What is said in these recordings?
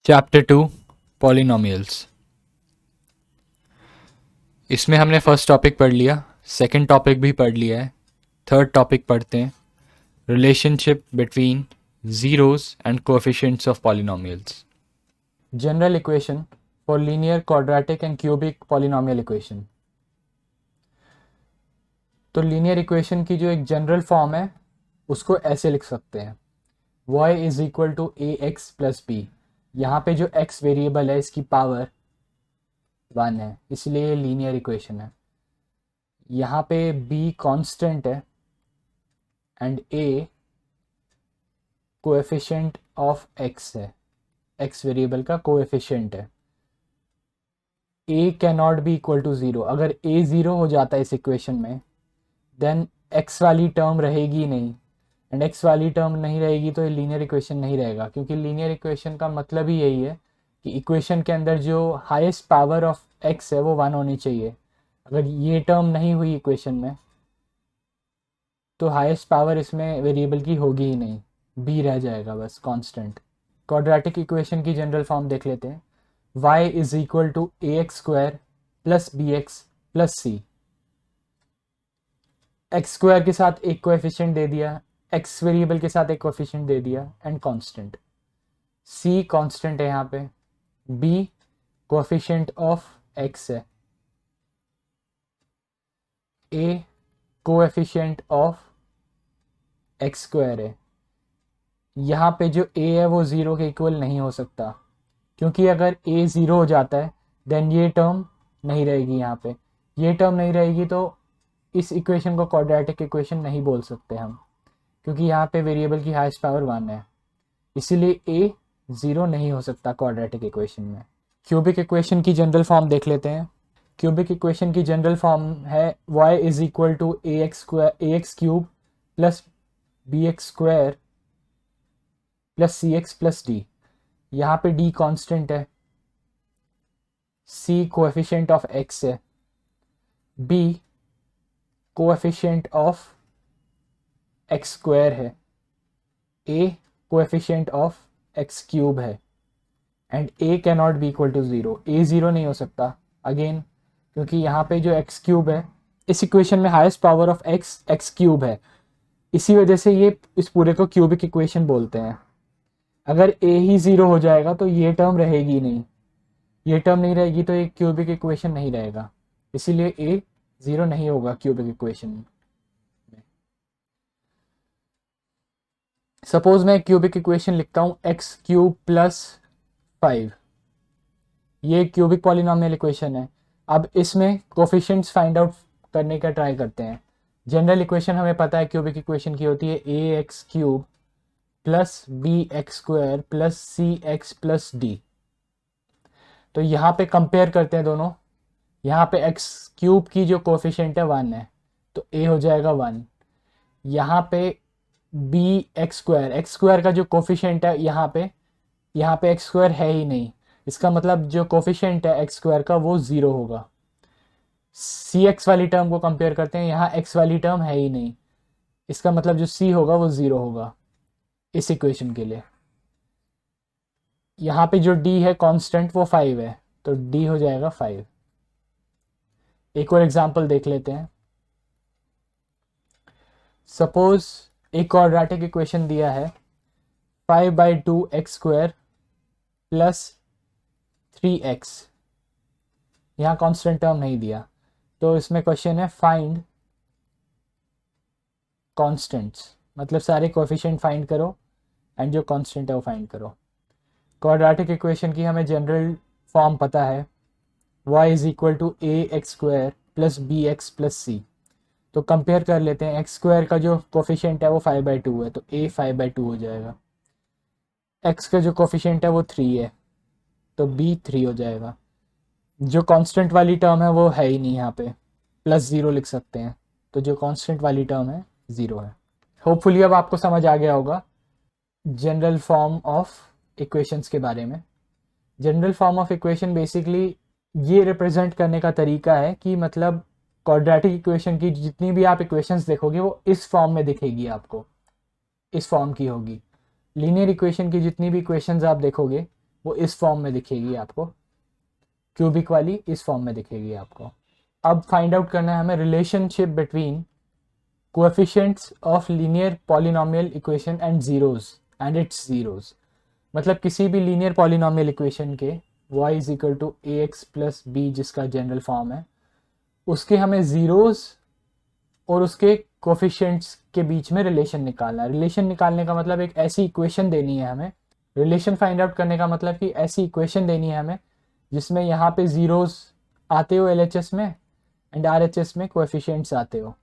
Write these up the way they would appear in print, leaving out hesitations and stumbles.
Chapter 2 polynomials. इसमें हमने first topic पढ़ लिया, सेकंड टॉपिक भी पढ़ लिया है, थर्ड टॉपिक पढ़ते हैं, relationship between zeros and coefficients of polynomials. General equation for linear quadratic and cubic polynomial equation. तो लीनियर इक्वेशन की जो एक जनरल फॉर्म है उसको ऐसे लिख सकते हैं, y is equal to a x plus b. यहाँ पे जो x वेरिएबल है इसकी पावर 1 है, इसलिए लीनियर इक्वेशन है। यहाँ पे b कांस्टेंट है and a coefficient of x है, x वेरिएबल का कोएफिशिएंट है। a can not be equal to 0। अगर a 0 हो जाता है इस इक्वेशन में देन x वाली टर्म रहेगी नहीं, एंड x वाली टर्म नहीं रहेगी तो ये लीनियर इक्वेशन नहीं रहेगा, क्योंकि लीनियर इक्वेशन का मतलब ही यही है कि इक्वेशन के अंदर जो हाईएस्ट पावर ऑफ x है वो 1 होनी चाहिए। अगर ये टर्म नहीं हुई इक्वेशन में तो हाईएस्ट पावर इसमें वेरिएबल की होगी ही नहीं, b रह जाएगा बस कांस्टेंट। क्वाड्रेटिक इक्वेशन की जनरल फॉर्म देख लेते हैं, y is equal to a x square plus b x plus c. X square के साथ एक कोएफिशिएंट दे दिया, एक्स वेरिएबल के साथ एक कोएफिशिएंट दे दिया एंड कांस्टेंट। सी कांस्टेंट है यहाँ पे, बी कोएफिशिएंट ऑफ एक्स है, ए कोएफिशिएंट ऑफ एक्स स्क्वायर है। यहाँ पे जो ए है वो 0 के इक्वल नहीं हो सकता, क्योंकि अगर ए 0 हो जाता है देन ये टर्म नहीं रहेगी। यहाँ पे ये टर्म नहीं रहेगी तो इस इक्वेशन को क्वाड्रेटिक इक्वेशन नहीं बोल सकते हम, क्योंकि यहाँ पे वेरिएबल की हाईएस्ट पावर 1 है, इसीलिए a 0 नहीं हो सकता क्वाड्रेटिक इक्वेशन में। क्यूबिक इक्वेशन की जनरल फॉर्म देख लेते हैं। क्यूबिक इक्वेशन की जनरल फॉर्म है y is equal to a x cube plus b x square plus c x plus d. यहाँ पे d कांस्टेंट है, c कोएफिशिएंट ऑफ x है, b coefficient of x square है, a coefficient of x cube है and a can not be equal to 0। a 0 नहीं हो सकता again, क्योंकि यहाँ पे जो एक्स क्यूब है इस इक्वेशन में highest power of x cube है, इसी वजह से ये इस पूरे को क्यूबिक इक्वेशन बोलते हैं। अगर a ही 0 हो जाएगा तो ये टर्म रहेगी नहीं, ये टर्म नहीं रहेगी तो ये क्यूबिक इक्वेशन नहीं रहेगा, इसीलिए a 0 नहीं होगा क्यूबिक इक्वेशन में। सपोज मैं क्यूबिक इक्वेशन लिखता हूँ एक्स क्यूब प्लस 5, ये क्यूबिक पॉलिनोमियल इक्वेशन है। अब इसमें कोफिशिएंट्स फाइंड आउट करने का ट्राई करते हैं। जनरल इक्वेशन हमें पता है क्यूबिक इक्वेशन की होती है a x cube plus b x square plus c x plus d. तो यहाँ पे कंपेयर करते हैं दोनों। यहाँ पे एक्स क्यूब की जो कोफिशिएंट है 1 है तो ए हो जाएगा 1। यहाँ पे बी एक्स स्क्वायर का जो कोफिशिएंट है यहाँ पे एक्स स्क्वायर है ही नहीं, इसका मतलब जो कोफिशिएंट है एक्स स्क्वायर का वो 0 होगा। सी एक्स वाली टर्म को कंपेयर करते हैं, यहाँ एक्स वाली टर्म है ही नहीं, इसका मतलब जो सी होगा वो 0 होगा इस इक्वेशन के लिए। यहाँ पे जो डी है कांस्टेंट वो 5 है तो डी हो जाएगा 5। एक और एग्जांपल देख लेते हैं। सपोज एक क्वाड्रेटिक इक्वेशन दिया है 5/2 एक्स स्क्वायर प्लस 3x, यहाँ कांस्टेंट टर्म नहीं दिया, तो इसमें क्वेश्चन है फाइंड कांस्टेंट्स, मतलब सारे कोएफिशिएंट फाइंड करो एंड जो कांस्टेंट है वो फाइंड करो। क्वाड्रेटिक इक्वेशन की हमें जनरल फॉर्म पता है, y is equal to a x square plus b x plus c. तो कंपेयर कर लेते हैं, एक्स स्क्वायर का जो कोफिशिएंट है वो 5/2 है तो a 5/2 हो जाएगा, x का जो कोफिशिएंट है वो 3 है तो b 3 हो जाएगा। जो कांस्टेंट वाली टर्म है वो है ही नहीं, यहाँ पे प्लस 0 लिख सकते हैं, तो जो कांस्टेंट वाली टर्म है 0 है। होपफुली अब आपको समझ आ गया होगा जनरल फॉर्म ऑफ इक्वेशंस के बारे में। General form of equation basically ये रिप्रेजेंट करने का तरीका है कि मतलब क्वाड्रेटिक इक्वेशन की जितनी भी आप इक्वेशंस देखोगे वो इस फॉर्म में दिखेगी, आपको इस फॉर्म की होगी। लीनियर इक्वेशन की जितनी भी इक्वेशंस आप देखोगे वो इस फॉर्म में दिखेगी आपको, क्यूबिक वाली इस फॉर्म में दिखेगी आपको। अब फाइंड आउट करना है हमें relationship between coefficients of linear polynomial equation and zeros and its zeros. मतलब किसी भी लीनियर पॉलिनोमियल इक्वेशन के y is equal to a x plus b, जिसका जनरल फॉर्म है, उसके हमें जीरोस और उसके कोफिशिएंट्स के बीच में रिलेशन निकालना है। रिलेशन निकालने का मतलब एक ऐसी इक्वेशन देनी है हमें, रिलेशन फाइंड आउट करने का मतलब कि ऐसी इक्वेशन देनी है हमें जिसमें यहाँ पे जीरोस आते हो LHS में एंड RHS में कोएफिशिएंट्स आते हो,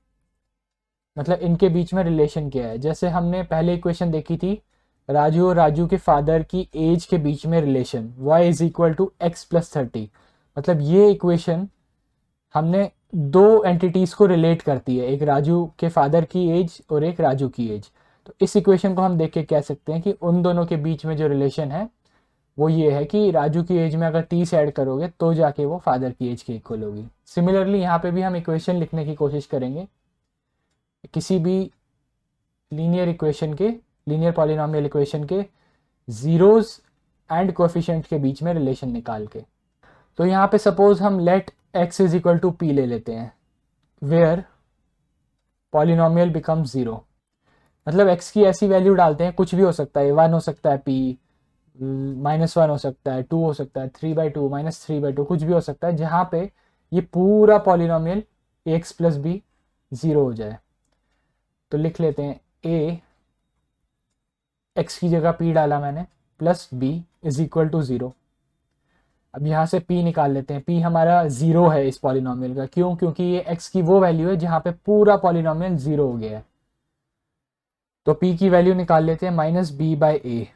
मतलब इनके बीच में रिलेशन क्या है। जैसे हमने पहले इक्वेशन देखी थी राजू और राजू के फादर की एज के बीच में relation y is equal to x plus 30। मतलब ये इक्वेशन हमने दो एंटिटीज़ को रिलेट करती है, एक राजू के फादर की एज और एक राजू की एज। तो इस इक्वेशन को हम देख के कह सकते हैं कि उन दोनों के बीच में जो रिलेशन है वो ये है कि राजू की एज में अगर 30 ऐड करोगे तो जाके वो फादर की एज के इक्वल होगी। सिमिलरली यहाँ पे भी हम इक्वेशन लिखने की कोशिश करेंगे किसी भी लीनियर इक्वेशन के, लीनियर पॉलिनोमियल इक्वेशन के जीरोस एंड कोएफिशिएंट के बीच में रिलेशन निकाल के। तो यहाँ पे सपोज हम let x is equal to p ले लेते हैं, वेयर पॉलिनोमियल बिकम ज़ीरो। मतलब x की ऐसी वैल्यू डालते हैं, कुछ भी हो सकता है, 1 हो सकता है, p -1 हो सकता है, 2 हो सकता है, 3/2 -3/2 कुछ भी हो सकता है, जहाँ पे ये पूरा polynomial ax plus b zero हो जाए। तो लिख लेते हैं a, x की जगह p डाला मैंने, plus b is equal to zero. अब यहाँ से p निकाल लेते हैं, p हमारा ज़ीरो है इस पॉलिनोमियल का। क्यों? क्योंकि ये x की वो वैल्यू है जहाँ पे पूरा पॉलिनोमियल ज़ीरो हो गया है। तो p की वैल्यू निकाल लेते हैं -b/a।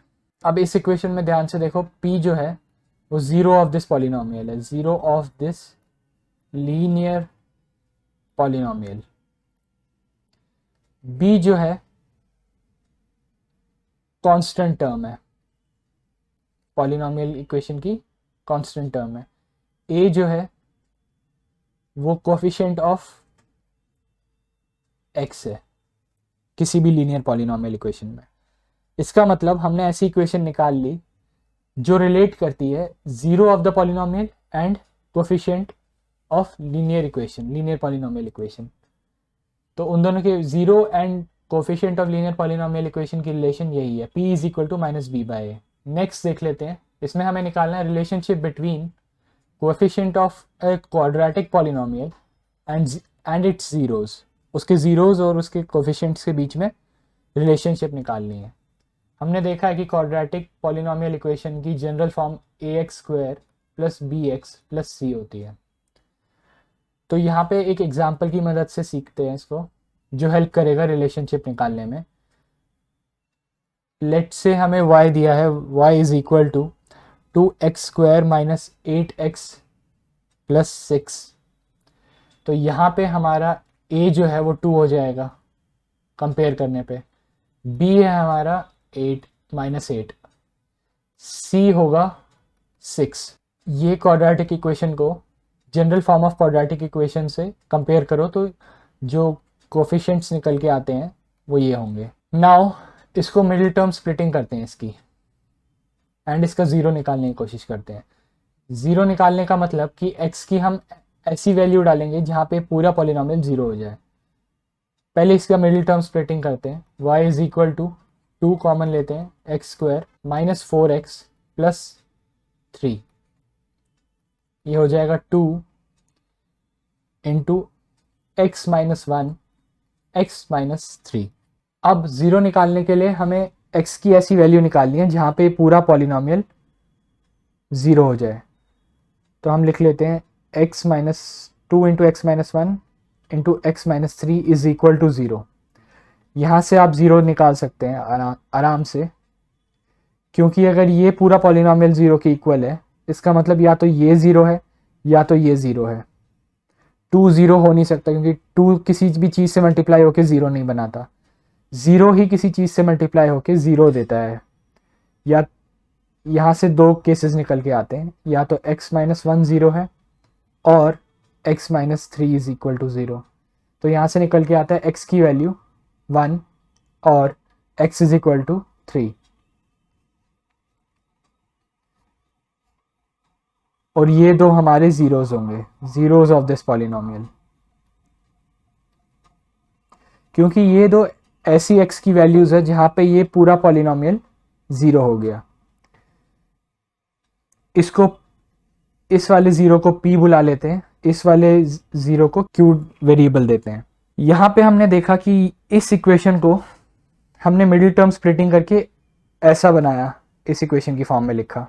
अब इस इक्वेशन में ध्यान से देखो, p जो है वो ज़ीरो ऑफ दिस पॉलिनोमियल है, zero of this linear polynomial. b जो है कांस्टेंट टर्म है, पॉलिनोमियल इक्वेशन की कांस्टेंट टर्म है। a जो है वो कोफिशिएंट ऑफ x है किसी भी लीनियर पॉलिनोमियल इक्वेशन में। इसका मतलब हमने ऐसी इक्वेशन निकाल ली जो रिलेट करती है zero of the polynomial and coefficient of linear equation, linear polynomial equation. तो उन दोनों के zero and coefficient of linear polynomial equation की रिलेशन यही है, p is equal to -b/a। Next देख लेते हैं, इसमें हमें निकालना है relationship between coefficient of a quadratic polynomial and its zeros. उसके जीरोस और उसके कोएफिशिएंट्स के बीच में रिलेशनशिप निकालनी है। हमने देखा है कि क्वाड्रेटिक पॉलिनोमियल इक्वेशन की general form ax² + bx + c होती है। तो यहाँ पे एक एग्जाम्पल की मदद से सीखते हैं इसको, जो हेल्प करेगा रिलेशनशिप निकालने में। लेट से हमें y दिया है, y is equal to 2x² - 8x + 6। तो यहाँ पे हमारा a जो है वो 2 हो जाएगा कंपेयर करने पे, b है हमारा 8 -8, c होगा 6। ये क्वाड्रेटिक इक्वेशन को general form of quadratic equation से कंपेयर करो तो जो कोफिशिएंट्स निकल के आते हैं वो ये होंगे। नाउ इसको मिडिल टर्म स्प्लिटिंग करते हैं इसकी एंड इसका ज़ीरो निकालने की कोशिश करते हैं। ज़ीरो निकालने का मतलब कि x की हम ऐसी वैल्यू डालेंगे जहाँ पे पूरा पॉलिनोमियल ज़ीरो हो जाए। पहले इसका मिडिल टर्म स्प्लिटिंग करते हैं, y is equal to 2 common लेते हैं, x² - 4x + 3। ये हो जाएगा 2 इंटू x - 1 x - 3। अब ज़ीरो निकालने के लिए हमें x की ऐसी वैल्यू निकालनी है जहाँ पे पूरा पॉलिनोमियल ज़ीरो हो जाए। तो हम लिख लेते हैं x-2 into x - 1 into x - 3 is equal to zero. यहाँ से आप ज़ीरो निकाल सकते हैं आराम से, क्योंकि अगर ये पूरा पॉलिनोमियल ज़ीरो के इक्वल है इसका मतलब या तो ये ज़ीरो है या तो ये ज़ीरो है। 2 ज़ीरो हो नहीं सकता क्योंकि 2 किसी भी चीज़ से मल्टीप्लाई होकर ज़ीरो नहीं बनाता, ज़ीरो ही किसी चीज़ से मल्टीप्लाई होकर ज़ीरो देता है। या यहाँ से दो केसेस निकल के आते हैं, या तो x - 1 ज़ीरो है और x - 3 is equal to zero. तो यहाँ से निकल के आता है x की वैल्यू 1 और x इज इक्वल टू 3। और ये दो हमारे ज़ीरोज़ होंगे, ज़ीरोज़ ऑफ दिस पॉलिनोमियल, क्योंकि ये दो ऐसी x की वैल्यूज़ है जहाँ पे ये पूरा पॉलिनोमियल 0 हो गया। इसको, इस वाले ज़ीरो को p बुला लेते हैं, इस वाले ज़ीरो को q वेरिएबल देते हैं। यहाँ पे हमने देखा कि इस इक्वेशन को हमने मिडिल टर्म स्प्लिटिंग करके ऐसा बनाया, इस इक्वेशन की फॉर्म में लिखा।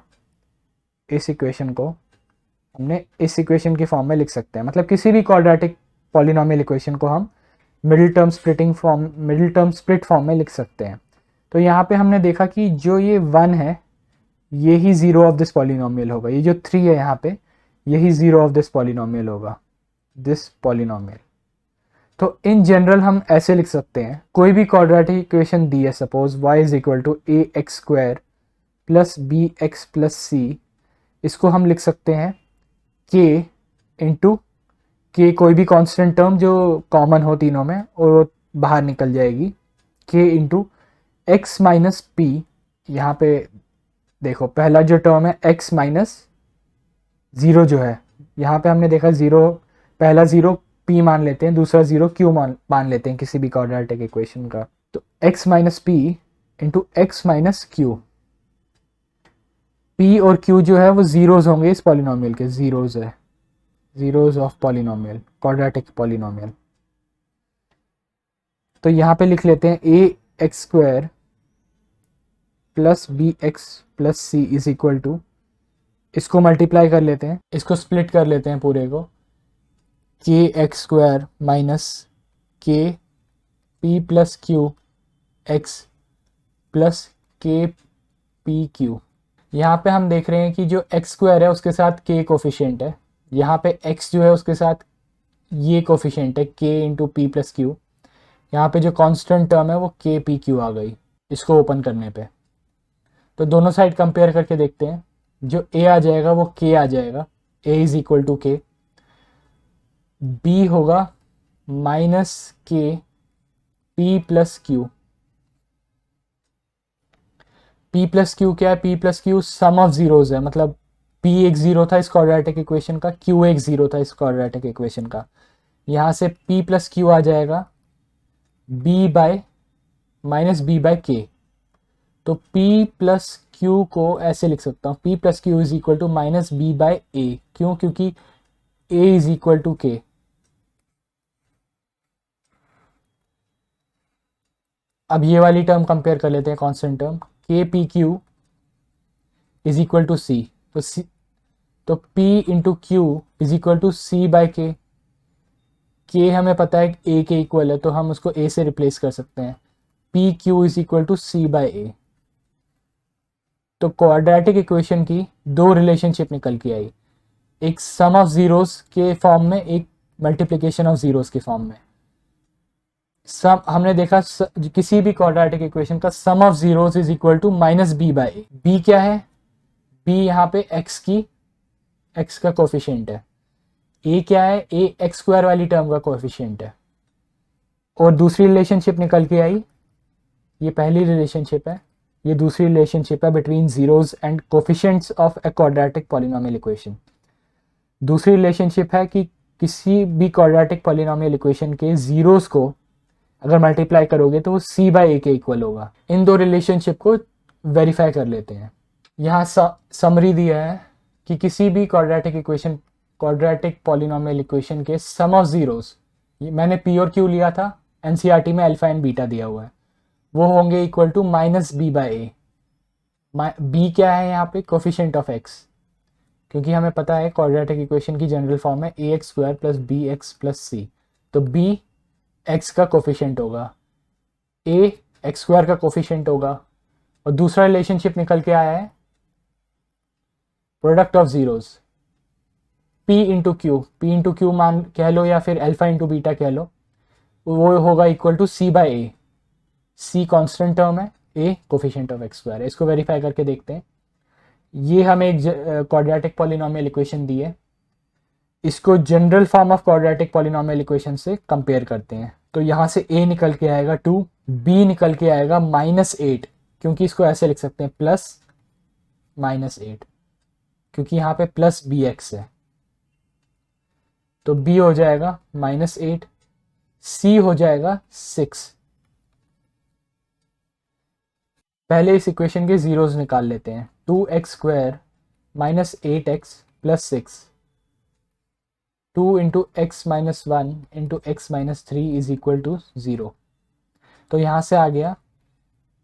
इस इक्वेशन को हमने इस इक्वेशन की फॉर्म में लिख सकते हैं, मतलब किसी भी क्वाड्रेटिक पॉलिनोमियल इक्वेशन को हम मिडिल टर्म स्प्लिट फॉर्म में लिख सकते हैं। तो यहाँ पे हमने देखा कि जो ये 1 है ये ही 0 ऑफ दिस पॉलिनोमियल होगा, ये जो 3 है यहाँ पे यही 0 ऑफ दिस पॉलिनोमियल होगा, दिस पॉलिनोमियल। तो इन जनरल हम ऐसे लिख सकते हैं, कोई भी क्वाड्रेटिक इक्वेशन दी है, suppose y is equal to a x square plus b x plus c, इसको हम लिख सकते हैं k इंटू के, कोई भी कांस्टेंट टर्म जो कॉमन हो तीनों में और वो बाहर निकल जाएगी, k into x minus P. यहाँ पे देखो पहला जो टर्म है x माइनस ज़ीरो जो है, यहाँ पे हमने देखा ज़ीरो, पहला ज़ीरो p मान लेते हैं, दूसरा ज़ीरो q मान लेते हैं किसी भी क्वाड्रेटिक इक्वेशन का। तो x minus P into x minus Q, p और q जो है वो ज़ीरोज़ होंगे इस पॉलिनोमियल के, ज़ीरोज़ है, zeros of polynomial, quadratic polynomial. तो यहाँ पे लिख लेते हैं a x square plus b x plus c is equal to, इसको मल्टीप्लाई कर लेते हैं, इसको स्प्लिट कर लेते हैं पूरे को, के x square minus k p plus Q x plus के पी क्यू। यहाँ पे हम देख रहे हैं कि जो एक्स स्क्वायर है उसके साथ के कोफिशिएंट है, यहाँ पे x जो है उसके साथ ये कोफिशिएंट है k into P plus Q, यहाँ पे जो कांस्टेंट टर्म है वो के पी क्यू आ गई इसको ओपन करने पे। तो दोनों साइड कंपेयर करके देखते हैं, जो a आ जाएगा वो k आ जाएगा, a is equal to k, b होगा minus k p plus q, p plus q क्या है, p plus q sum of zeros है, मतलब p एक ज़ीरो था इस क्वाड्रेटिक इक्वेशन का, q एक ज़ीरो था इस क्वाड्रेटिक इक्वेशन का, यहाँ से p प्लस क्यू आ जाएगा b by minus b by k. तो p प्लस क्यू को ऐसे लिख सकता हूँ, p plus q is equal to minus b by a, क्यों, क्योंकि a इज इक्वल टू के। अब ये वाली टर्म कंपेयर कर लेते हैं, कांस्टेंट टर्म के p q is equal to c, तो p into q is equal to c by k, के हमें पता है a के इक्वल है तो हम उसको a से रिप्लेस कर सकते हैं, p q is equal to c by a. तो क्वाड्रेटिक इक्वेशन की दो रिलेशनशिप निकल के आई, एक सम ऑफ ज़ीरोज़ के फॉर्म में, एक मल्टीप्लिकेशन ऑफ ज़ीरोज़ के फॉर्म में। सम हमने देखा किसी भी क्वाड्रेटिक इक्वेशन का sum of zeros is equal to minus b by a. B क्या है, बी यहाँ पे एक्स का कोफिशिएंट है, ए क्या है, ए एक्स स्क्वायर वाली टर्म का कोफिशिएंट है। और दूसरी रिलेशनशिप निकल के आई, ये पहली रिलेशनशिप है, ये दूसरी रिलेशनशिप है between zeros and coefficients of a quadratic polynomial equation. दूसरी रिलेशनशिप है कि किसी भी क्वाड्रेटिक पॉलिनोमियल इक्वेशन के ज़ीरोज़ को अगर मल्टीप्लाई करोगे तो वो सी बाय ए के इक्वल होगा। इन दो रिलेशनशिप को वेरीफाई कर लेते हैं। यहाँ समरी दिया है कि किसी भी क्वाड्रेटिक पॉलिनोमियल इक्वेशन के सम ऑफ ज़ीरोज़, मैंने पी और क्यू लिया था, एनसीईआरटी में अल्फा एंड बीटा दिया हुआ है, वो होंगे equal to minus b by a. B क्या है यहाँ पे, कोफिशिएंट ऑफ एक्स, क्योंकि हमें पता है क्वाड्रेटिक इक्वेशन की जनरल फॉर्म है a x square plus b x plus c, तो बी एक्स का कोफिशिएंट होगा, ए एक्स स्क्वायर का कोफिशिएंट होगा, और दूसरा रिलेशनशिप निकल के आया है product of zeros, p into q मान कह लो या फिर अल्फा इंटू बीटा कह लो, वो होगा equal to c by a. C constant term है, a coefficient of x square है। इसको वेरीफाई करके देखते हैं। ये हमें एक क्वाड्रेटिक पॉलिनोमियल इक्वेशन दी है, इसको general form of quadratic polynomial equation से कंपेयर करते हैं। तो यहाँ से a निकल के आएगा 2, b निकल के आएगा -8, क्योंकि इसको ऐसे लिख सकते हैं प्लस -8। क्योंकि यहाँ पे प्लस बी एक्स है, तो b हो जाएगा -8, c हो जाएगा 6। पहले इस इक्वेशन के जीरोस निकाल लेते हैं। 2x² -8x + 6, 2 × x - 1 × x - 3 = 0। तो यहाँ से आ गया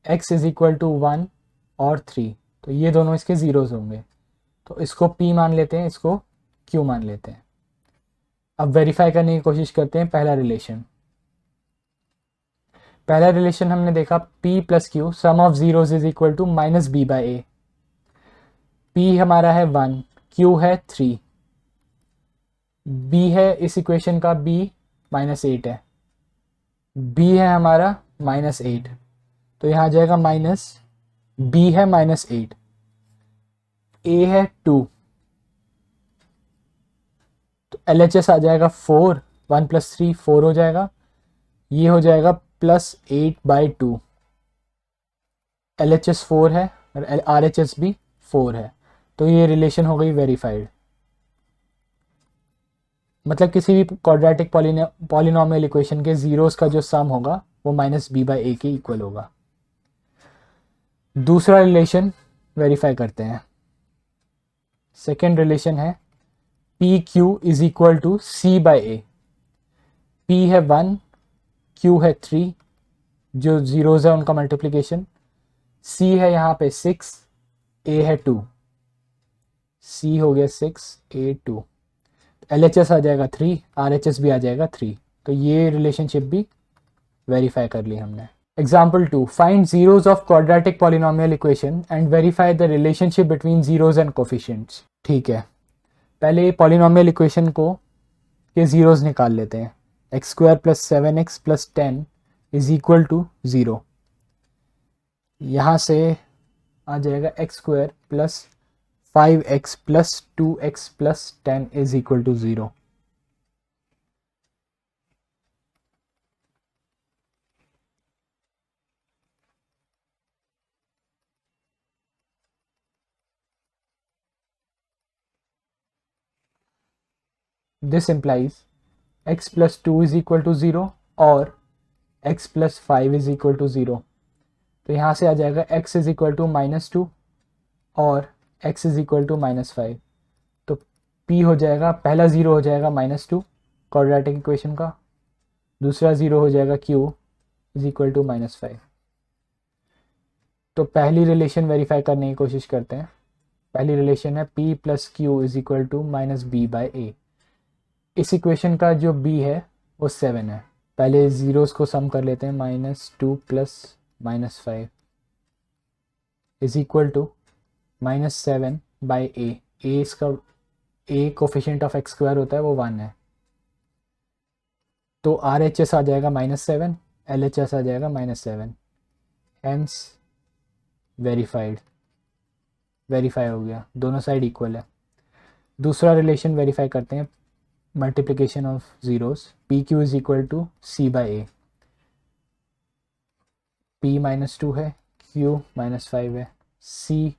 x = 1 और 3, तो ये दोनों इसके ज़ीरोज़ होंगे। तो इसको p मान लेते हैं, इसको q मान लेते हैं। अब वेरीफाई करने की कोशिश करते हैं पहला रिलेशन। पहला रिलेशन हमने देखा p + q sum of zeros is equal to -b/a। p हमारा है 1, q है 3, b है इस इक्वेशन का b -8 है, b है हमारा -8, तो यहाँ आ जाएगा माइनस, b है -8, a है 2, तो LHS आ जाएगा 4, 1 + 3 4 हो जाएगा, ये हो जाएगा +8/2। LHS 4 है और RHS भी 4 है, तो ये रिलेशन हो गई वेरीफाइड। मतलब किसी भी क्वाड्रेटिक पॉलिनॉमियल इक्वेशन के जीरोस का जो सम होगा वो -b/a के इक्वल होगा। दूसरा रिलेशन वेरीफाई करते हैं। सेकेंड रिलेशन है PQ = c/a। p है 1, q है 3, जो जीरोज है उनका मल्टीप्लिकेशन, c है यहाँ पे 6, a है 2, c हो गया 6, a 2, LHS आ जाएगा 3, RHS भी आ जाएगा 3, तो ये रिलेशनशिप भी वेरीफाई कर ली हमने। Example 2, find zeros of quadratic polynomial equation and verify the relationship between zeros and coefficients. ठीक है, पहले पॉलिनॉमियल इक्वेशन को के जीरोज निकाल लेते हैं। x² + 7x + 10 = 0। यहाँ से आ जाएगा x² + 5x + 2x + 10 = 0। This implies x + 2 = 0 और x + 5 = 0। तो यहाँ से आ जाएगा x = -2 और x = -5। तो p हो जाएगा, पहला ज़ीरो हो जाएगा -2 क्वाड्रेटिक इक्वेशन का, दूसरा ज़ीरो हो जाएगा q = -5। तो पहली रिलेशन वेरीफाई करने की कोशिश करते हैं। पहली रिलेशन है p + q = -b/a। इस इक्वेशन का जो b है वो 7 है। पहले ज़ीरोज़ को सम कर लेते हैं। -2 + -5 = -7/a। a इसका a कोफिशिएंट ऑफ x² होता है, वो 1 है, तो RHS आ जाएगा -7, LHS आ जाएगा -7, हेंस वेरीफाई हो गया, दोनों साइड इक्वल है। दूसरा रिलेशन वेरीफाई करते हैं, multiplication of zeros. PQ = c/a। p -2 है, q -5 है, c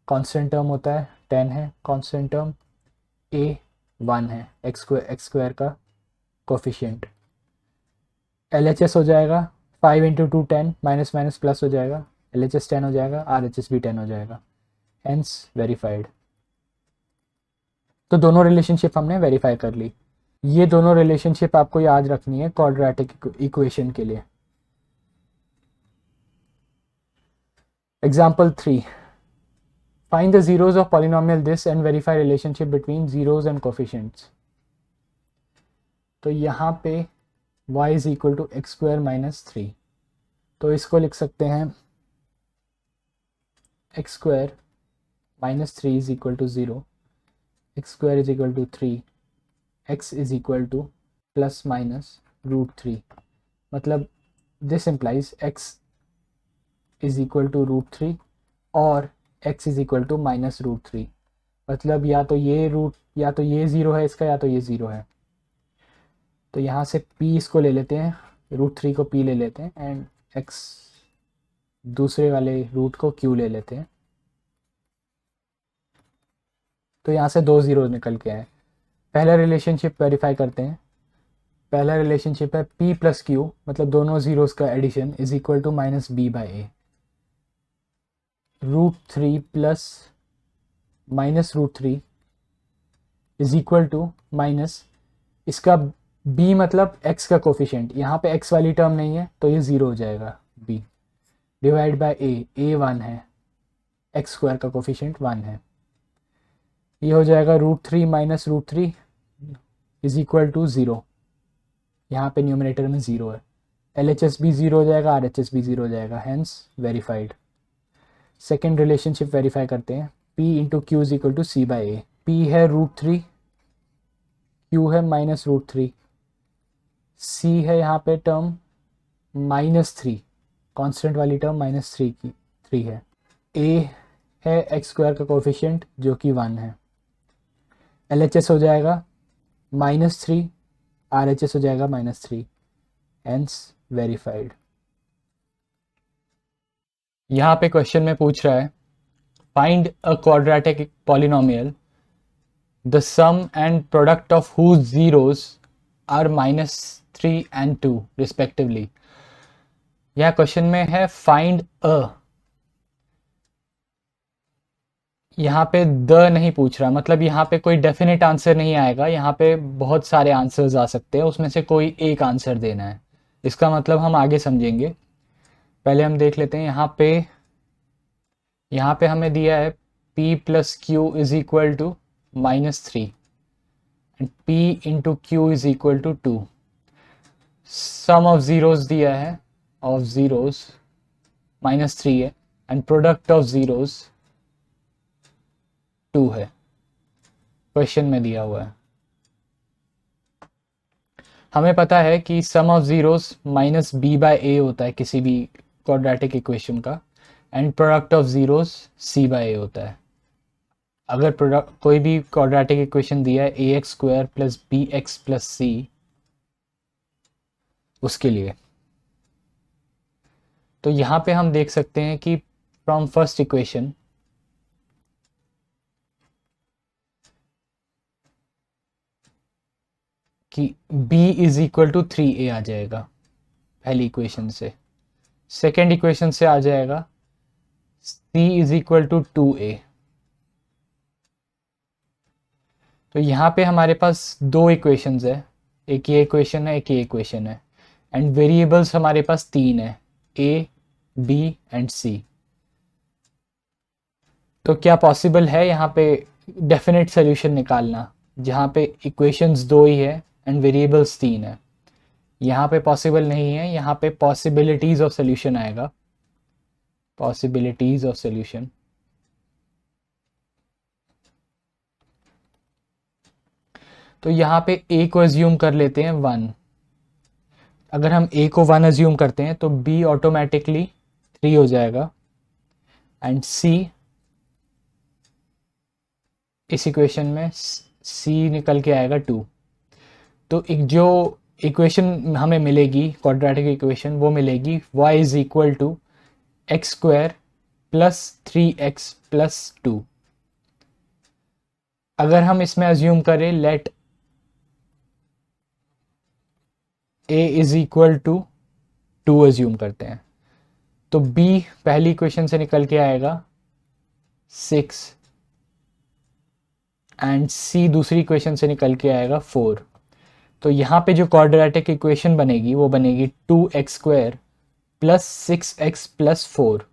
कांस्टेंट टर्म होता है, 10 है कांस्टेंट टर्म, a 1 है, x² का कोफिशिएंट। LHS हो जाएगा 5 × 2 10, माइनस माइनस प्लस हो जाएगा, LHS 10 हो जाएगा, RHS भी 10 हो जाएगा, हेंस वेरीफाइड। तो दोनों रिलेशनशिप हमने वेरीफाई कर ली। ये दोनों रिलेशनशिप आपको याद रखनी है क्वाड्रेटिक इक्वेशन के लिए। Example 3, find the zeros of polynomial this and verify relationship between zeros and coefficients. तो यहाँ पे y = x² - 3, तो इसको लिख सकते हैं x² - 3 = 0, x² = 3, x ± √3। मतलब दिस इम्प्लाइज x √3 और x -√3। मतलब या तो ये ज़ीरो है इसका, या तो ये ज़ीरो है। तो यहाँ से p इसको ले लेते हैं, √3 को p ले लेते हैं, एंड x दूसरे वाले रूट को q ले लेते हैं। तो यहाँ से 2 ज़ीरो निकल के आए। पहला रिलेशनशिप वेरीफाई करते हैं। पहला रिलेशनशिप है p प्लस क्यू, मतलब दोनों ज़ीरोज़ का addition, is equal to minus b by a. √3 plus -√3 is equal to minus, इसका b मतलब x का कोफिशिएंट, यहाँ पे x वाली टर्म नहीं है तो ये 0 हो जाएगा, b डिवाइड बाय a 1 है, x स्क्वायर का कोफिशिएंट 1 है। ये हो जाएगा √3 माइनस √3 इज इक्वल टू 0। यहाँ पे न्यूमरेटर में 0 है, LHS भी 0 हो जाएगा, RHS भी 0 हो जाएगा, hence verified. Second relationship verify करते हैं। p into q is equal to c by a. p है √3, q है -√3, c है यहाँ पे टर्म -3, कांस्टेंट वाली टर्म -3 है, a है x स्क्वायर का कोफिशिएंट जो कि 1 है, LHS हो जाएगा -3, RHS हो जाएगा -3, हेंस वेरीफाइड। यहाँ पे क्वेश्चन में पूछ रहा है find a quadratic polynomial the sum and product of whose zeros are -3 and 2 respectively. यह क्वेश्चन में है फाइंड अ, यहाँ पे द नहीं पूछ रहा, मतलब यहाँ पे कोई डेफिनेट आंसर नहीं आएगा, यहाँ पे बहुत सारे आंसर्स आ सकते हैं, उसमें से कोई एक आंसर देना है। इसका मतलब हम आगे समझेंगे, पहले हम देख लेते हैं। यहाँ पे हमें दिया है p plus q is equal to -3 and p into q is equal to 2। Sum of zeros दिया है, ऑफ ज़ीरोज़ -3 है एंड प्रोडक्ट ऑफ ज़ीरोज़ 2 है, क्वेश्चन में दिया हुआ है। हमें पता है कि sum of zeros -b by a होता है किसी भी क्वाड्रेटिक इक्वेशन का, and product of zeros c by a होता है। अगर प्रोडक्ट कोई भी क्वाड्रेटिक इक्वेशन दिया है ax square plus bx plus c, उसके लिए तो यहाँ पे हम देख सकते हैं कि फ्रॉम फर्स्ट इक्वेशन कि b is equal to 3a आ जाएगा पहली इक्वेशन से। सेकेंड इक्वेशन से आ जाएगा c is equal to 2a। तो यहाँ पे हमारे पास दो इक्वेशंस है, एक ये इक्वेशन है, एक ये इक्वेशन है, एंड वेरिएबल्स हमारे पास 3 है, a b एंड c। तो क्या पॉसिबल है यहाँ पे डेफिनेट सोल्यूशन निकालना, जहाँ पे इक्वेशंस 2 ही है एंड वेरिएबल्स 3 है? यहाँ पे पॉसिबल नहीं है, यहाँ पे पॉसिबिलिटीज ऑफ सोल्यूशन आएगा, पॉसिबिलिटीज ऑफ सोल्यूशन। तो यहाँ पे a को एज्यूम कर लेते हैं 1। अगर हम a को 1 एज्यूम करते हैं तो b ऑटोमेटिकली 3 हो जाएगा एंड c, इस इक्वेशन में c निकल के आएगा 2। तो एक जो इक्वेशन हमें मिलेगी क्वाड्रेटिक इक्वेशन, वो मिलेगी y is equal to x square plus 3x plus 2। अगर हम इसमें एज्यूम करें let a is equal to 2 assume करते हैं, तो b पहली इक्वेशन से निकल के आएगा 6 एंड c दूसरी इक्वेशन से निकल के आएगा 4। तो यहाँ पे जो क्वाड्रेटिक इक्वेशन बनेगी वो बनेगी 2x square plus 6x plus 4।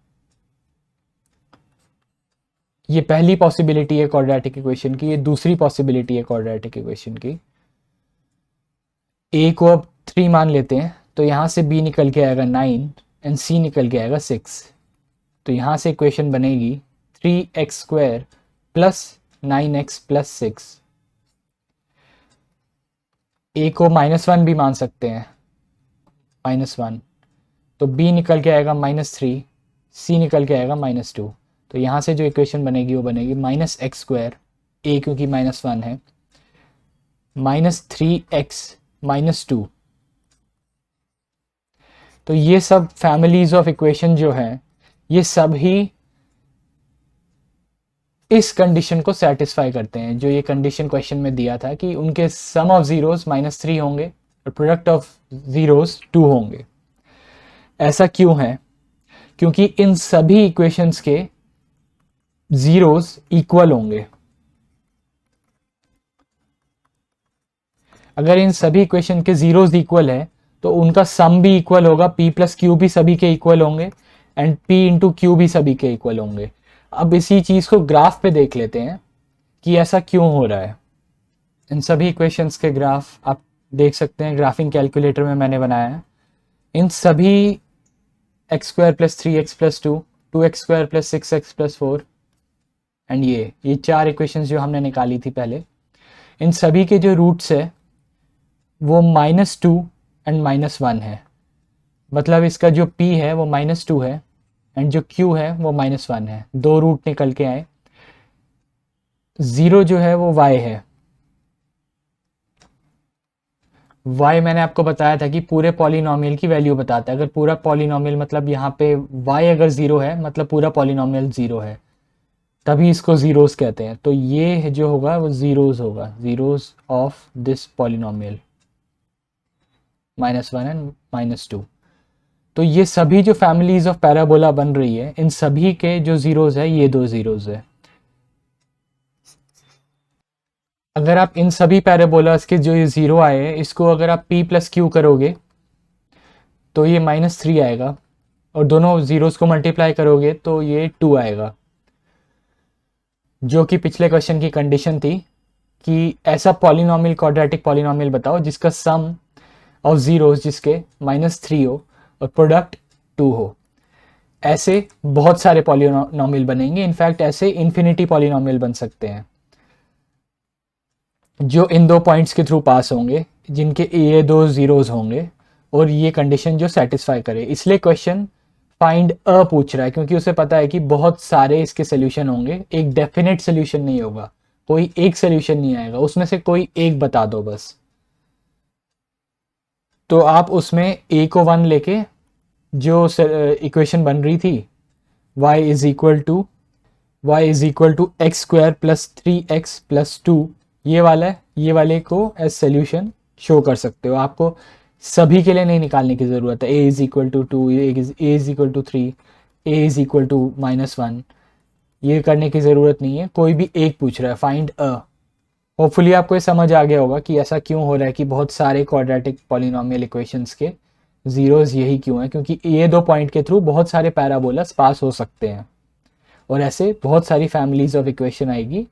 ये पहली पॉसिबिलिटी है क्वाड्रेटिक इक्वेशन की, ये दूसरी पॉसिबिलिटी है क्वाड्रेटिक इक्वेशन की। a को अब 3 मान लेते हैं, तो यहाँ से b निकल के आएगा 9 एंड c निकल के आएगा 6। तो यहाँ से इक्वेशन बनेगी 3x square plus 9x plus 6। a को -1 भी मान सकते हैं, -1, तो b निकल के आएगा -3, c निकल के आएगा -2। तो यहाँ से जो इक्वेशन बनेगी वो बनेगी -x स्क्वायर, a क्योंकि -1 है, -3x -2। तो ये सब फैमिलीज ऑफ इक्वेशन जो है ये सब ही इस कंडीशन को सेटिस्फाई करते हैं, जो ये कंडीशन क्वेश्चन में दिया था कि उनके सम ऑफ जीरोस -3 होंगे और प्रोडक्ट ऑफ जीरोस 2 होंगे। ऐसा क्यों है? क्योंकि इन सभी इक्वेशंस के जीरोस इक्वल होंगे। अगर इन सभी इक्वेशन के जीरोस इक्वल है तो उनका सम भी इक्वल होगा, p प्लस क्यू भी सभी के इक्वल होंगे एंड p इंटू क्यू भी सभी के इक्वल होंगे। अब इसी चीज को ग्राफ पे देख लेते हैं कि ऐसा क्यों हो रहा है। इन सभी इक्वेशंस के ग्राफ आप देख सकते हैं, ग्राफिंग कैलकुलेटर में मैंने बनाया है। इन सभी x square plus 3x plus 2x square plus 6x plus 4 and ये 4 इक्वेशंस जो हमने निकाली थी पहले, इन सभी के जो रूट्स है वो -2 एंड -1 है। मतलब इसका जो p है वो -2 है एंड जो q है वो -1 है। 2 रूट निकल के आए। 0 जो है वो y है। y मैंने आपको बताया था कि पूरे पॉलिनोमियल की वैल्यू बताता है। अगर पूरा पॉलिनोमियल मतलब यहाँ पे y अगर 0 है मतलब पूरा पॉलिनोमियल 0 है, तभी इसको जीरोस कहते हैं। तो ये जो होगा वो जीरोस होगा, zeros of this polynomial -1 and -2। तो ये सभी जो फैमिलीज ऑफ पैराबोला बन रही है, इन सभी के जो जीरोस है ये 2 जीरोस है। अगर आप इन सभी पैराबोलास के जो ये जीरो आए हैं इसको अगर आप p प्लस क्यू करोगे तो ये -3 आएगा और दोनों जीरोस को मल्टीप्लाई करोगे तो ये 2 आएगा, जो कि पिछले क्वेश्चन की कंडीशन थी कि ऐसा पॉलिनोमियल, क्वाड्रेटिक पॉलिनोमियल बताओ जिसका सम ऑफ जीरोस जिसके -3 हो और प्रोडक्ट 2 हो। ऐसे बहुत सारे पॉलिनोमियल बनेंगे। इनफैक्ट ऐसे इन्फिनिटी पॉलिनोमियल बन सकते हैं जो इन 2 पॉइंट्स के थ्रू पास होंगे, जिनके ये 2 जीरोस होंगे और ये कंडीशन जो सेटिस्फाई करे। इसलिए क्वेश्चन फाइंड अ पूछ रहा है, क्योंकि उसे पता है कि बहुत सारे इसके सोल्यूशन होंगे, एक डेफिनेट सोल्यूशन नहीं होगा, कोई एक सोल्यूशन नहीं आएगा, उसमें से कोई एक बता दो बस। तो आप उसमें a को 1 लेके जो इक्वेशन बन रही थी y is equal to x square plus 3x plus 2, ये वाला है, ये वाले को एज सोल्यूशन शो कर सकते हो। आपको सभी के लिए नहीं निकालने की ज़रूरत है। a is equal to 2, a is equal to 3, a is equal to -1, ये करने की ज़रूरत नहीं है। कोई भी एक पूछ रहा है, फाइंड अ। होपफुली आपको ये समझ आ गया होगा कि ऐसा क्यों हो रहा है कि बहुत सारे क्वाड्रेटिक पॉलिनोमियल इक्वेशंस के जीरोस यही क्यों है, क्योंकि ये 2 पॉइंट के थ्रू बहुत सारे पैराबोलास पास हो सकते हैं और ऐसे बहुत सारी फैमिलीज ऑफ इक्वेशन आएगी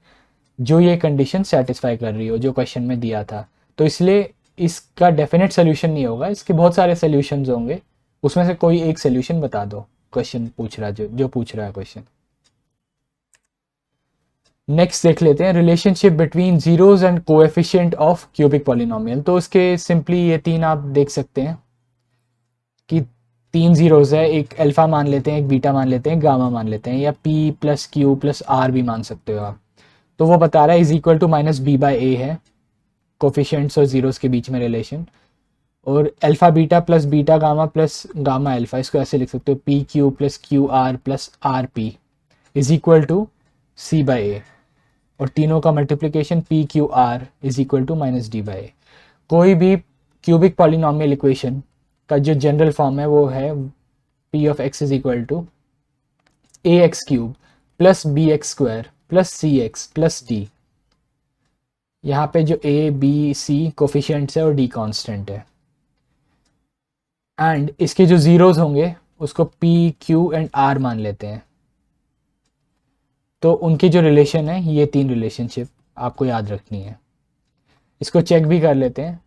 जो ये कंडीशन सेटिस्फाई कर रही हो जो क्वेश्चन में दिया था। तो इसलिए इसका डेफिनेट सोल्यूशन नहीं होगा, इसके बहुत सारे सोल्यूशंस होंगे, उसमें से कोई एक सोल्यूशन बता दो। क्वेश्चन पूछ रहा है जो पूछ रहा है क्वेश्चन। नेक्स्ट देख लेते हैं relationship between zeros and coefficient of cubic polynomial. तो इसके सिंपली ये 3 आप देख सकते हैं कि 3 जीरोस है, एक अल्फा मान लेते हैं, एक बीटा मान लेते हैं, गामा मान लेते हैं, या p plus q plus r भी मान सकते हो आप। तो वो बता रहा है इज इक्वल टू -b/a है कोफिशिएंट्स और जीरोस के बीच में रिलेशन, और alpha beta plus beta gamma plus gamma alpha, इसको ऐसे लिख सकते हो p q plus q r plus r p is equal to c/a, और तीनों का multiplication p q r is equal to -d/a। कोई भी क्यूबिक पॉलिनोमियल इक्वेशन का जो जनरल फॉर्म है वो है p of x is equal to ax cube plus bx square plus cx plus d। यहाँ पे जो a b c कोफिशिएंट्स है और d कांस्टेंट है, एंड इसके जो जीरोस होंगे उसको p q एंड r मान लेते हैं। तो उनकी जो रिलेशन है ये 3 रिलेशनशिप आपको याद रखनी है। इसको चेक भी कर लेते हैं।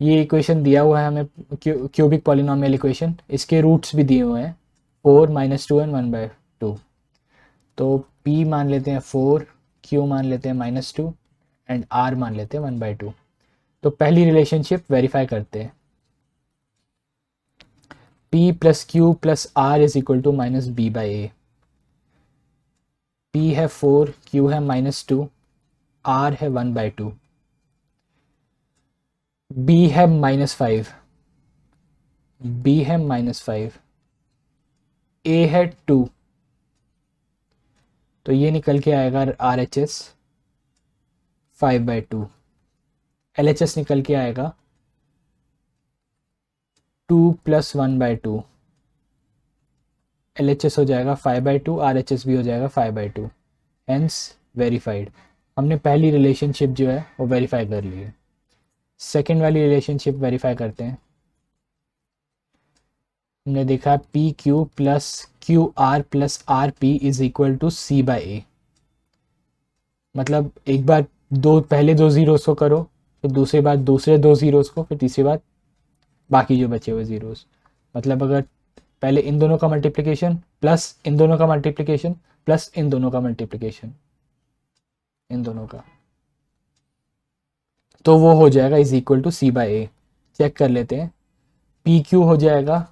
ये इक्वेशन दिया हुआ है हमें, क्यूबिक पॉलिनोमियल इक्वेशन, इसके रूट्स भी दिए हुए हैं 4 -2 एंड 1/2। तो p मान लेते हैं 4, q मान लेते हैं -2 एंड r मान लेते हैं 1/2। तो पहली रिलेशनशिप वेरीफाई करते हैं। p plus q plus r is equal to -b/a। p है 4, q है -2, r है 1/2, b है -5, b है -5, a है 2, तो ये निकल के आएगा RHS 5/2, LHS निकल के आएगा 2 + 1/2, LHS हो जाएगा 5/2, RHS भी हो जाएगा 5/2, हेंस वेरीफाइड। हमने पहली रिलेशनशिप जो है वो वेरीफाई कर ली है। सेकेंड वाली रिलेशनशिप वेरीफाई करते हैं। हमने देखा PQ + QR + RP = C/A। मतलब एक बार पहले दो ज़ीरोज़ को करो, फिर दूसरी बार दूसरे दो ज़ीरोज़ को, फिर तीसरी बार बाकी जो बचे हुए ज़ीरोज़। मतलब अगर पहले इन दोनों का मल्टीप्लिकेशन प्लस इन दोनों का मल्टीप्लिकेशन प्लस इन दोनों का मल्टीप्लिकेशन, इन दोनों का, तो वो हो जाएगा = C/A। चेक कर लेते हैं। PQ हो जाएगा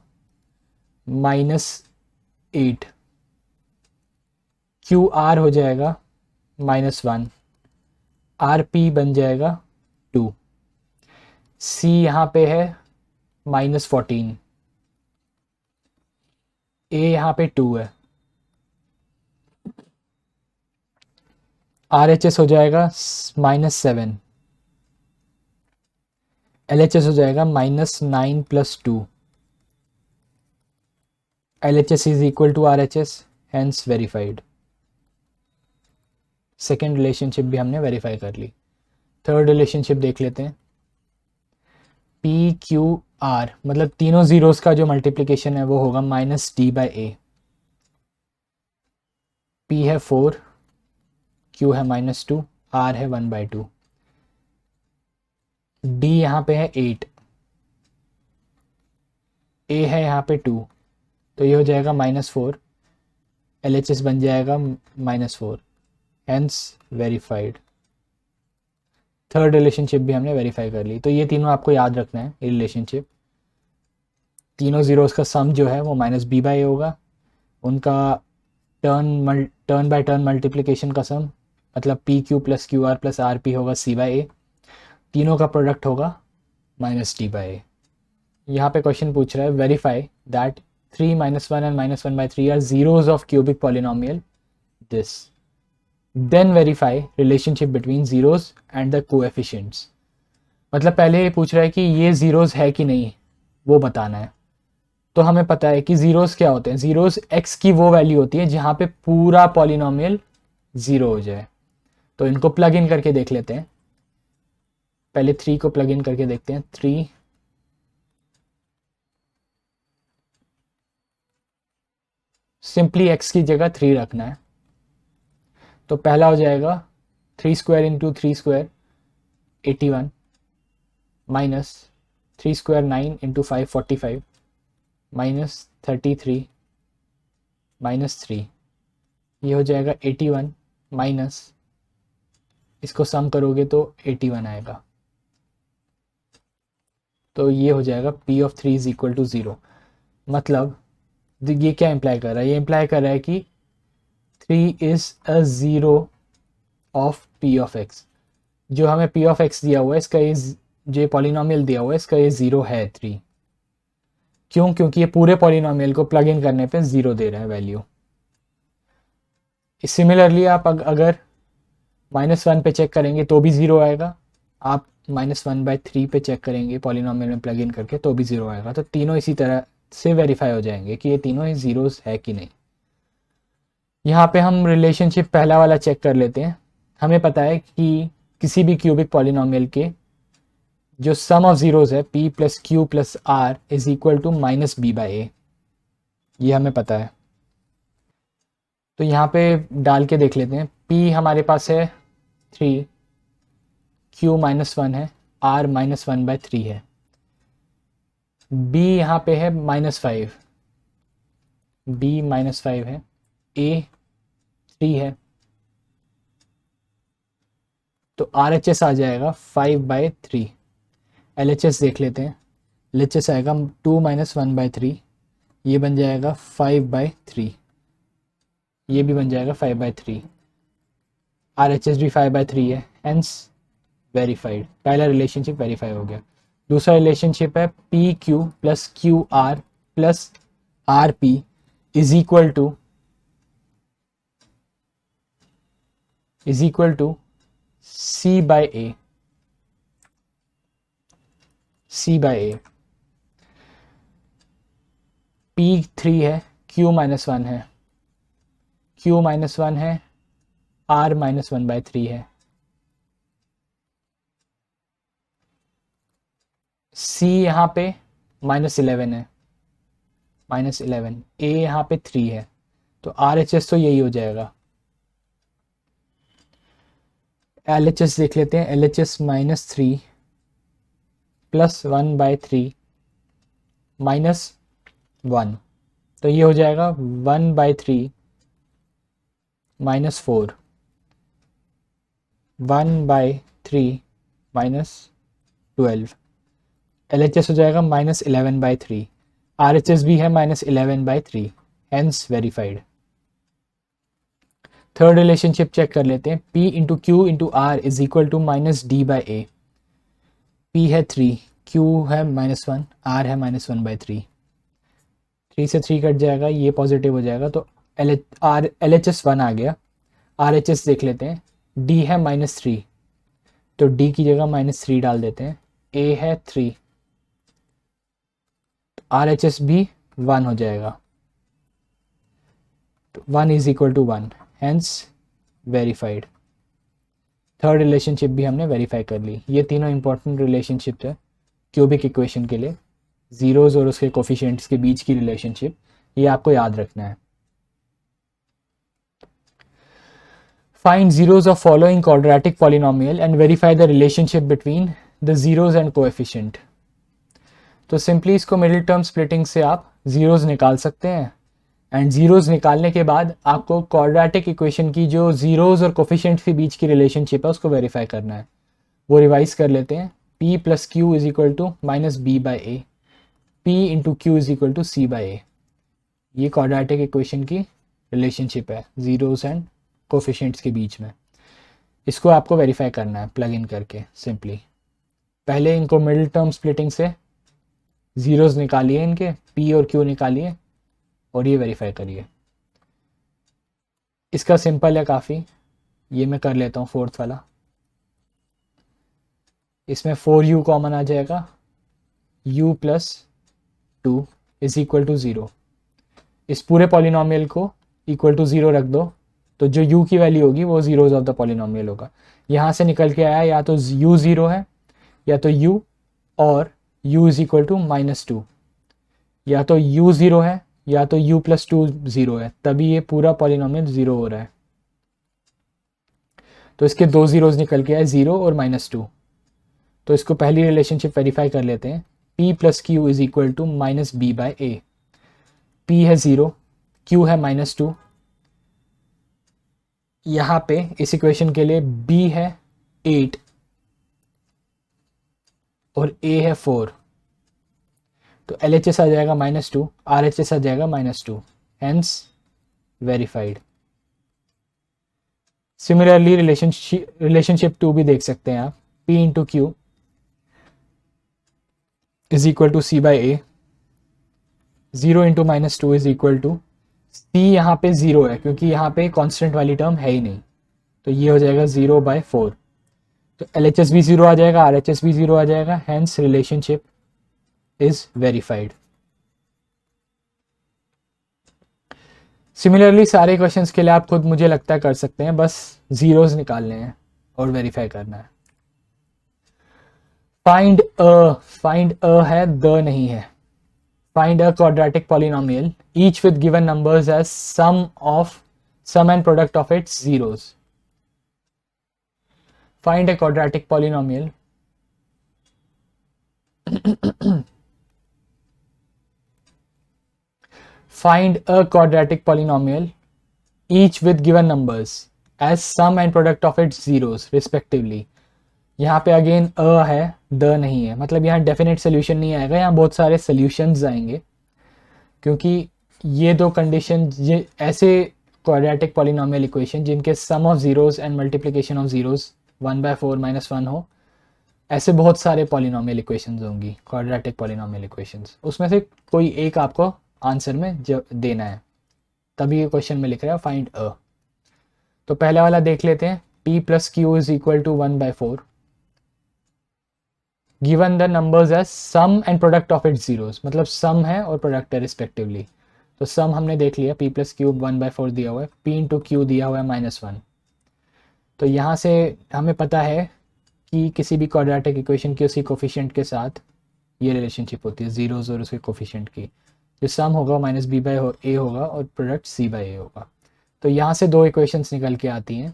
-8, QR हो जाएगा -1, RP बन जाएगा 2, C यहाँ पे है -14, A यहाँ पे 2 है, RHS हो जाएगा -7, LHS हो जाएगा -9 + 2, LHS = RHS, hence verified. Second relationship भी हमने वेरीफाई कर ली। थर्ड रिलेशनशिप देख लेते हैं। PQR मतलब तीनों ज़ीरोज़ का जो मल्टीप्लिकेशन है वो होगा -D/A। P है 4, Q है -2, R है 1/2, D यहाँ पे है 8, A है यहाँ पे 2, तो ये हो जाएगा -4, LHS बन जाएगा -4, हेंस वेरीफाइड। थर्ड रिलेशनशिप भी हमने वेरीफाई कर ली। तो ये तीनों आपको याद रखना है। ये रिलेशनशिप तीनों ज़ीरोज़ का सम जो है वो -B/A होगा, उनका टर्न बाय टर्न मल्टीप्लिकेशन का सम मतलब PQ + QR + RP होगा C/A, तीनों का प्रोडक्ट होगा -D/A। यहाँ पे क्वेश्चन पूछ रहा है verify that 3 - 1 and -1/3 are zeros of cubic polynomial this, then verify relationship between zeros and the coefficients. मतलब पहले ये पूछ रहा है कि ये ज़ीरोज़ है कि नहीं, वो बताना है। तो हमें पता है कि ज़ीरोज़ क्या होते हैं। ज़ीरोज़ x की वो वैल्यू होती है जहाँ पे पूरा पॉलिनोमियल 0 हो जाए। तो इनको प्लग इन करके देख लेते हैं। पहले 3 को प्लग इन करके देखते हैं। 3 सिंपली x की जगह 3 रखना है। तो पहला हो जाएगा 3² × 3² 81 माइनस 3² 9 × 5 45 -33 -3, ये हो जाएगा 81 माइनस, इसको सम करोगे तो 81 आएगा। तो ये हो जाएगा P(3) = 0। मतलब ये क्या इम्प्लाई कर रहा है? ये इम्प्लाई कर रहा है कि 3 is a zero of P(x). जो हमें P(x) दिया हुआ है, इसका ये जो पॉलिनोमियल दिया हुआ है, इसका ये 0 है 3। क्यों? क्योंकि ये पूरे पॉलिनोमियल को प्लग इन करने पे 0 दे रहा है वैल्यू। सिमिलरली आप अगर -1 पे चेक करेंगे तो भी 0 आएगा। आप -1/3 पे चेक करेंगे पॉलिनोमियल में प्लग इन करके तो भी 0 आएगा। तो तीनों इसी तरह से वेरीफाई हो जाएंगे कि ये तीनों ही ज़ीरोज़ है कि नहीं। यहाँ पे हम रिलेशनशिप पहला वाला चेक कर लेते हैं। हमें पता है कि किसी भी क्यूबिक पॉलिनोमियल के जो सम ऑफ ज़ीरोज़ है P + Q + R = -B/A, ये हमें पता है। तो यहाँ पे डाल के देख लेते हैं। P हमारे पास है 3, Q -1 है, R -1/3 है, B यहाँ पे है -5, B -5 है, A 3 है, तो RHS आ जाएगा 5/3। LHS देख लेते हैं। LHS आएगा 2 - 1/3, ये बन जाएगा 5/3, ये भी बन जाएगा 5/3। RHS भी 5/3 है, हेंस वेरीफाइड। पहला रिलेशनशिप वेरीफाई हो गया। दूसरा रिलेशनशिप है PQ + QR + RP = is equal to c by a, c by a. P 3 है, क्यू -1 है, क्यू -1 है, आर -1/3 है, सी यहाँ पे -11 है, -11, ए यहाँ पे 3 है, तो आर एच एस तो यही हो जाएगा। एल एच एस देख लेते हैं, एल एच एस -3 + 1/3 -1, तो ये हो जाएगा 1/3 -4, 1/3 -12, एल एच एस हो जाएगा -11/3, आर एच एस भी है -11/3, hence verified. Third relationship check कर लेते हैं, P into q into r is equal to -D/A। P है 3, Q है -1, R है -1/3, 3 से 3 कट जाएगा, ये पॉजिटिव हो जाएगा, तो LHS 1 आ गया। RHS देख लेते हैं, D है -3, तो D की जगह -3 डाल देते हैं, A है 3, तो RHS भी 1 हो जाएगा, तो 1 is equal to 1, hence verified. Third relationship भी हमने वेरीफाई कर ली। ये तीनों इंपॉर्टेंट रिलेशनशिप है क्यूबिक इक्वेशन के लिए, जीरोज और उसके कोफिशिएंट्स के बीच की रिलेशनशिप, ये आपको याद रखना है। Find zeros of following quadratic polynomial and verify the relationship between the zeros and coefficient। तो सिंपली इसको मिडिल टर्म स्प्लिटिंग से आप जीरोज निकाल सकते हैं, एंड जीरोज निकालने के बाद आपको क्वाड्रेटिक इक्वेशन की जो जीरोज और कोफिशिएंट्स के बीच की रिलेशनशिप है उसको वेरीफाई करना है। वो रिवाइज कर लेते हैं, P + Q is equal to -B/A, P into q is equal to C/A। ये क्वाड्रेटिक इक्वेशन की रिलेशनशिप है जीरोज एंड कोफिशिएंट्स के बीच में। इसको आपको वेरीफाई करना है प्लग इन करके। सिंपली पहले इनको मिडिल टर्म स्प्लिटिंग से जीरोज निकालिए, इनके P और Q निकालिए और ये वेरीफाई करिए। इसका सिंपल है काफ़ी, ये मैं कर लेता हूँ फोर्थ वाला। इसमें 4u कॉमन आ जाएगा, u + 2 इज इक्वल टू 0। इस पूरे पॉलिनोमियल को इक्वल टू 0 रख दो, तो जो u की वैल्यू होगी वो जीरोज ऑफ द पॉलिनोमियल होगा। यहाँ से निकल के आया या तो u 0 है, या तो u और u इज इक्वल टू -2, या तो u 0 है या तो u + 2 0 है, तभी ये पूरा पॉलिनोमियल 0 हो रहा है। तो इसके दो जीरोज निकल के आए, 0 और -2। तो इसको पहली रिलेशनशिप वेरीफाई कर लेते हैं, P + Q is equal to -B/A। P है 0, Q है -2, यहाँ पे इस इक्वेशन के लिए B है 8 और A है 4, तो LHS आ जाएगा -2, RHS आ जाएगा -2, हेंस वेरीफाइड। सिमिलरली रिलेशनशिप 2 भी देख सकते हैं आप, P into q is equal to C/A, 0 into -2 is equal to C। यहाँ पे 0 है क्योंकि यहाँ पे कांस्टेंट वाली टर्म है ही नहीं, तो ये हो जाएगा 0/4, तो LHS भी 0 आ जाएगा, RHS भी 0 आ जाएगा, hence relationship is verified. Similarly सारे क्वेश्चंस के लिए आप खुद मुझे लगता है कर सकते हैं, बस जीरोज निकालने हैं और वेरीफाई करना है। फाइंड अ है, द नहीं है। Find a quadratic polynomial each with given numbers as sum and product of its zeros. Find a quadratic polynomial find a quadratic polynomial each with given numbers as sum and product of its zeros respectively। यहाँ पे again a है, द नहीं है, मतलब यहाँ definite solution नहीं आएगा, यहाँ बहुत सारे सोल्यूशंस आएंगे, क्योंकि ये दो कंडीशन, ये ऐसे क्वाड्रेटिक पॉलिनोमियल इक्वेशन जिनके sum of zeros and multiplication of zeros 1/4 -1 हो, ऐसे बहुत सारे पॉलिनोमियल इक्वेशंस होंगी, क्वाड्रेटिक पॉलिनोमियल इक्वेशंस। उसमें से कोई एक आपको आंसर में देना है, तभी ये क्वेश्चन में लिख रहा है फाइंड अ। तो पहले वाला देख लेते हैं, p plus q is equal to 1/4 given the numbers as sum and product of its zeros, मतलब sum है और product है respectively। तो sum हमने देख लिया, p plus q 1/4 दिया हुआ है, p into q दिया हुआ है -1। तो यहाँ से हमें पता है कि किसी भी क्वाड्रेटिक इक्वेशन की उसी कोफिशिएंट के साथ ये रिलेशनशिप होती है, जीरोज और उसके कोफिशिएंट की। जो सम होगा -b/a होगा और प्रोडक्ट c/a होगा। तो यहाँ से दो इक्वेशंस निकल के आती हैं।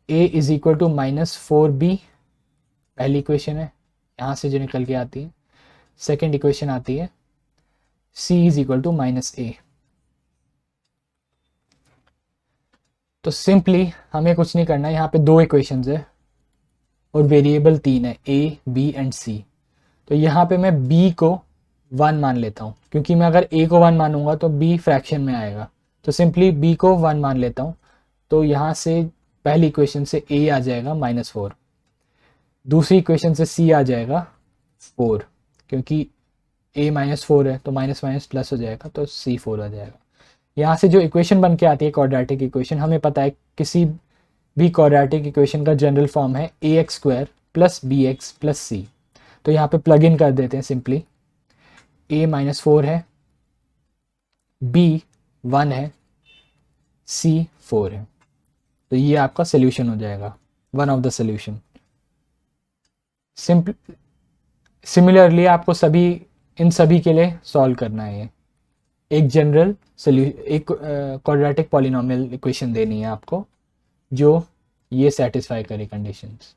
a is equal to -4b पहली इक्वेशन है, यहाँ से जो निकल के आती है। सेकेंड इक्वेशन आती है c is equal to -a। तो सिंपली हमें कुछ नहीं करना है, यहाँ पे दो इक्वेशंस है और वेरिएबल 3 है, a, b एंड c। तो यहाँ पे मैं b को 1 मान लेता हूँ, क्योंकि मैं अगर a को 1 मानूंगा तो b फ्रैक्शन में आएगा। तो सिंपली b को 1 मान लेता हूँ। तो यहाँ से पहली इक्वेशन से a आ जाएगा -4, दूसरी इक्वेशन से c आ जाएगा 4, क्योंकि a -4 है तो माइनस माइनस प्लस हो जाएगा, तो c 4 आ जाएगा। यहाँ से जो इक्वेशन बन के आती है क्वाड्रेटिक इक्वेशन, हमें पता है किसी भी क्वाड्रेटिक इक्वेशन का जनरल फॉर्म है ax² + bx + c। तो यहाँ पे प्लग इन कर देते हैं सिंपली। a -4 है, b 1 है, c 4 है। तो ये आपका सोल्यूशन हो जाएगा, one of the solution. Similarly आपको इन सभी के लिए सॉल्व करना है। एक जनरल एक क्वाड्रेटिक पॉलिनोमियल इक्वेशन देनी है आपको जो ये सेटिस्फाई करे कंडीशंस।